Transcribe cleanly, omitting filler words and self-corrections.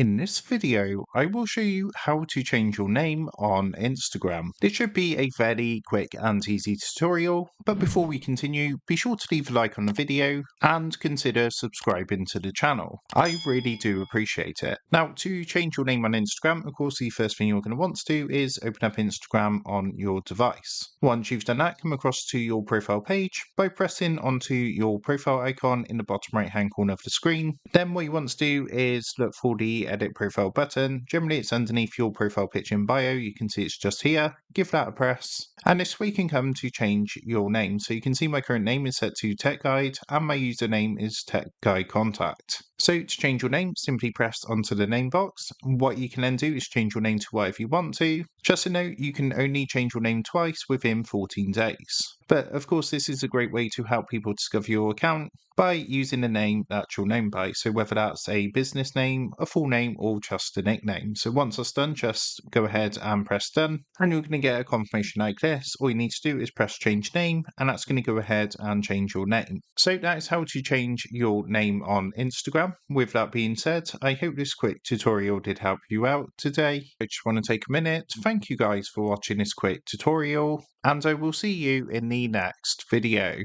In this video, I will show you how to change your name on Instagram. This should be a fairly quick and easy tutorial, but before we continue, be sure to leave a like on the video and consider subscribing to the channel. I really do appreciate it. Now, to change your name on Instagram, of course, the first thing you're going to want to do is open up Instagram on your device. Once you've done that, come across to your profile page by pressing onto your profile icon in the bottom right hand corner of the screen. Then what you want to do is look for the edit profile button. Generally it's underneath your profile picture in bio. You can see it's just here. Give that a press. And this way you can come to change your name. So you can see my current name is set to Tech Guide and my username is Tech Guide Contact. So to change your name, simply press onto the name box. What you can then do is change your name to whatever you want to. Just a note, you can only change your name twice within 14 days. But of course, this is a great way to help people discover your account by using the name that's your name by. So whether that's a business name, a full name, or just a nickname. So once that's done, just go ahead and press done. And you're going to get a confirmation like this. All you need to do is press change name, and that's going to go ahead and change your name. So that is how to change your name on Instagram. With that being said, I hope this quick tutorial did help you out today. I just want to take a minute to thank you guys for watching this quick tutorial, and I will see you in the next video.